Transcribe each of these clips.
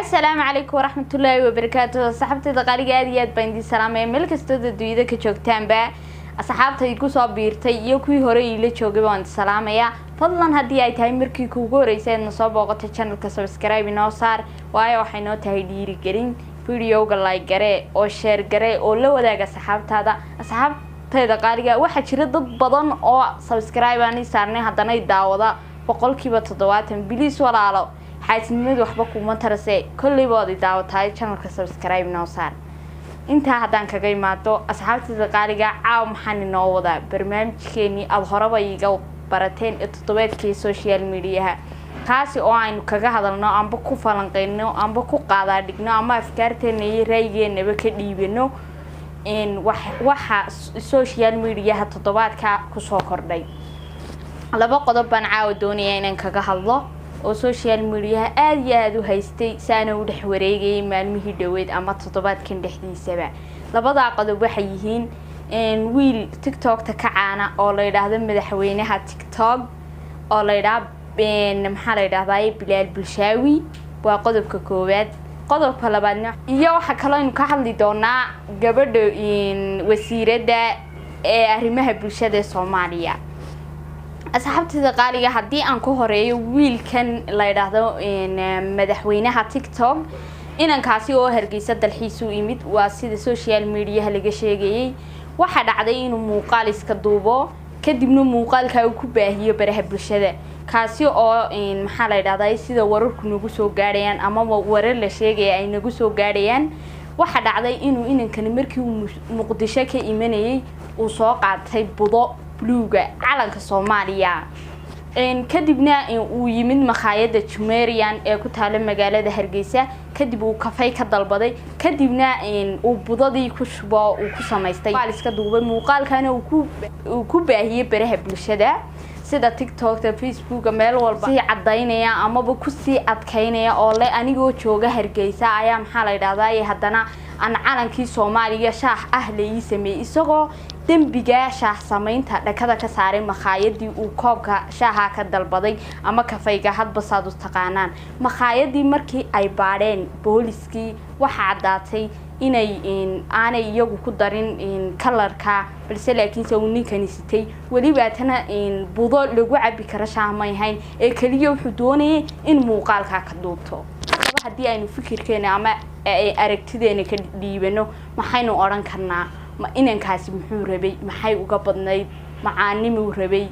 السلام عليكم ورحمة الله وبركاته. صحبتي دقالي قاعد بيندي سلامة ملك استوديو دويدا كجوجتان با أصحابتي ku soo biirtay iyo kuwii hore ila joogay baan salaamaya fadlan hadii ay tahay markii kuugu horeysay soo booqatay channelka subscribe inoo saar waayo waxay noo tahay dhiirigelin videoga like gare oo share gare oo la wadaaga asxaabtada qaaliga waxa jira dad badan oo subscribe aan saarnay hadana ay daawada 70% bilis walaalo xaasnimadu waxba kuma tarasay kulli boodi daawatay channelka subscribe inoo saar inta hadan kaga imaado asxaabtada qaaliga caaw maxaan inoo wada barnaamijkeeni aad horeba iga barateen todobaadkii social media kaasi oo aynu kaga hadalno amba ku falanqeyno amba ku qaada dhigno ama afkaarteena iyo raayigeenaba ka dhiibano in waxa social media todobaadka ku soo kordhay laba qodob baan caaw doonaya inaan kaga hadlo oo social media aad u haystay saana u dhex wareegay maalmihii dhaweed ama todobaadkan dhexdiisaba labada qodob waxay yihiin wiil TikTok ta ka caana oo la yiraahdo madaxweynaha TikTok oo la yiraahdo maxaa la yiraahdaa Bilaal Bulshaawi waa qodobka koowaad qodobka labaadna iyo waxa kale oo ka hadli doonaa gabadha wasiirada ee arrimaha bulshada Soomaaliya asxaabtida qaaliga hadii aan ku horeeyo wiilkan la yiraahdo madaxweynaha TikTok inankaasi oo Hargeysa dalxiis u yimid waa sida social media laga sheegay waxa dhacday inuu muuqaal iska duubo kadibna muuqaalka uu ku baahiyo baraha bulshada kaasi oo maxaa la yiraahdaa sida wararku nagu soo gaarayaan ama warar la sheegay ay nagu soo gaarayaan waxa dhacday inuu inankan markii uu Muqdisho ka imanayay uu soo qaatay budo bluega calanka Soomaaliya kadibna uu yimid maqaayada Jumerian ee ku taala magaalada Hargeysa kadib uu kafay ka dalbaday kadibna uu budadii ku shubo uu ku sameystay iska duubay muuqaalkana uu ku baahiyay baraha bulshada sida TikTok ta Facebook meel walba si cadaynaya ama ku si adkaynaya oo le anigoo jooga Hargeysa ayaa maxaa la yiraahdaa hadana aan calankii Soomaaliya shaax ah leeyi sameeyay isagoo dambiga shaax sameynta dhakada ka saaray maqaayadii uu koobka shaaha ka dalbaday ama kafayga hadba saad u taqaanaan maqaayadii markii ay baadheen booliskii waxa cadaatay inay aanay iyagu ku darin kalarka balse laakiin soo ninkan sitay waliba tana budo lagu cabi karo shaax ma yahayn ee kaliya wuxuu doonayay in muuqaalka ka duubto hadii aynu fikirkeena ama aragtideena ka dhiibano maxaynu oran karnaa ma inankaasi muxuu rabay maxay uga badnayd macaanimuu rabay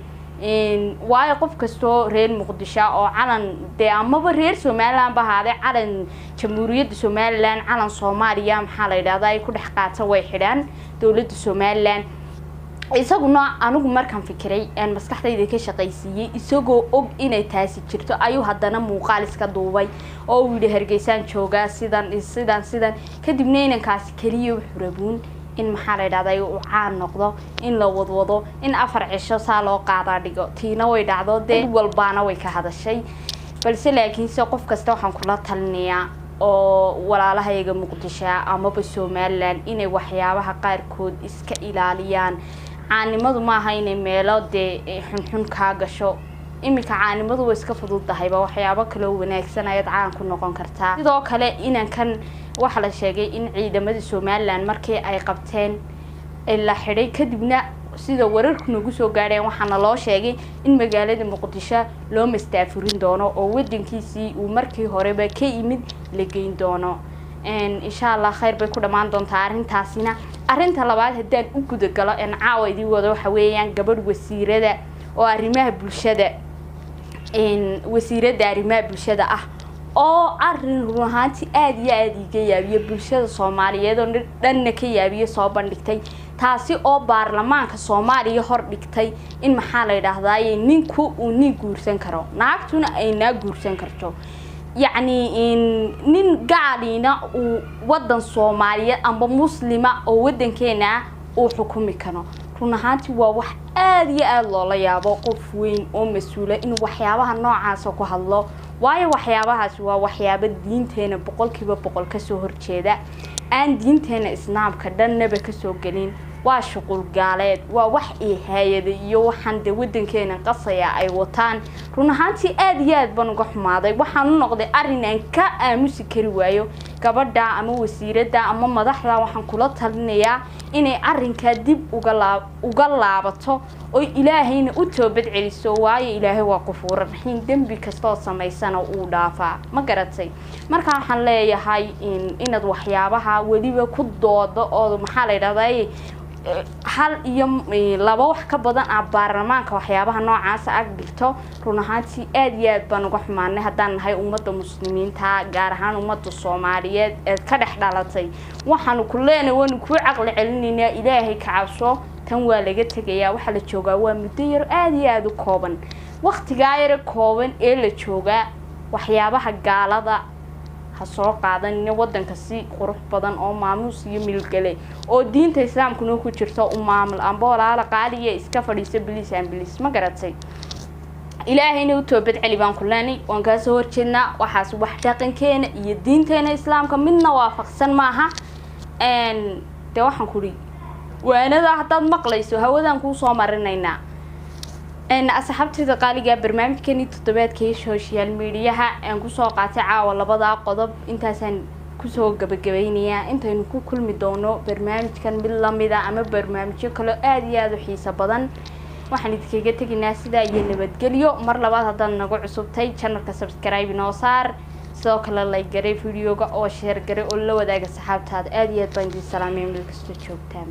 waayo qof kasto reer Muqdisho oo calan de amaba reer Soomaaliland bahaade calan jamhuuriyadda Soomaaliland calan Soomaaliya maxaa la yiraahdaa ay ku dhex qaata way xidhan dawladda Soomaaliland isaguna anigu markaan fikiray aan maskaxdayda ka shaqaysiiyay isagoo og inay taasi jirto ayuu hadana muuqaal iska duubay oo uu yiri Hargeysan jooga sidan kadibna inankaasi kaliya wuxuu rabuun in maxaa la yiraahdaa uu caan noqdo in la wadwado in afar cisho saa loo qaada dhigo tiina way dhacdo de walbaana way ka hadashay balse laakiin qof kasta waxaan kula talinayaa oo walaalahayaga Muqdisho ama Soomaaliland inay waxyaabaha qaar kood iska ilaaliyaan caanimadu ma aha inay meelo de xun ka gasho imika caanimadu way iska fududahay waxyaabo kale oo wanaagsan ay caan ku noqon kartaa sidoo kale inankan waxa la sheegay in ciidamada Soomaaliland markii ay qabteen ila xiray kadibna sida wararku nagu soo gaareen waxaana loo sheegay in magaalada Muqdisho loo mastaafurin doono oo wadankiisii uu markii horeba ka yimid la geyn doono insha Allah khayr bay ku dhamaan doontaa arintaasina arinta labaad hadaan u guda galo caawadii wada waxa weeyaan gabadh wasiirada oo arrimaha bulshada wasiirada arrimaha bulshada ah oo arin ruuxaanti aad iyo aad iga yaabiyo bulshada Soomaaliyeed oo dhanna ka yaabiyo soo bandhigtay taasi oo baarlamaanka Soomaaliya hor dhigtay in maxaa la yiraahdaa ninku uu nin guursan karo naagtuna ay naag guursan karto يعني nin gaalina uu wadan Soomaaliyeed amba muslima oo wadankeena uu xukumi karo runaanti waa wax aad iyo aad loo la yaabo qof weyn oo mas'uula in waxyaabaha noocaas ku hadlo waayo waxyaabahaas waa waxyaabo diinteena 100% ka soo horjeeda aan diinteena islaamka dhanaba ka soo galin waa shuqul gaaleed waa wax hay'ad iyo waxaan de wadankeena qasaya ay wataan run ahaantii aad iyo aad baan uga xumaaday waxaan u noqday arin aan ka aamusi kari waayo gabadha ama wasiirada ama madaxda waxaan kula talinayaa inay arinka dib uga laabato oo ilaahayna u toobad celiso waayo ilaahay waa qafuur raxiim dambi kasta oo sameysana uu dhaafaa ma garatay marka waxaan leeyahay inaad waxyaabaha waliba ku doodo oo maxaa la yiraahdaa hal iyo laba wax ka badan baarlamaanka waxyaabaha noocaas ah dhigto run ahaantii aad iyo aad baan uga xumaanay hadaan nahay ummadda muslimiinta gaar ahaan ummadda Soomaaliyeed ee ka dhex dhalatay waxaan ku leenahay waan ku aqal celinayna ilaahay ka cabso tan waa laga tagayaa waxa la joogaa waa muddo yar aad iyo aad u kooban waqtiga yar kooban ee la joogaa waxyaabaha gaalada hasoo qaadan wadanka si qurux badan oo maamuus iyo milgale oo diinta islaamkuna ku jirto maamul amba walaal qaaliye iska fadhiisa bilis ma garatay ilaahayna u toobad celi baan ku leenay waan ka soo horjeedna waxaas wax dhaqankeena iyo diinteena islaamka midna waafaqsan maaha de waxaan ku ri waanada hadaad maqlayso hawadan ku soo marinaynaa asxaabtayda qaaliga barnaamijkeeni toddobaadkii social media aan ku soo qaatay caawa labada qodob intaasaan ku soo gabagabeynaya intaynu ku kulmi doono barnaamijkan mid lamid ah ama barnaamijyo kale aad iyo aad u xiiso badan waxaan idinkaga taginaa sida ay nabadgeliyo mar labaad hadaan nagu cusubtay channelka subscribe noo saar sidoo kale like garay videoga oo share garay oo la wadaaga asxaabtaada aad iyo aad baan idin salaamay meel kasta joogtaan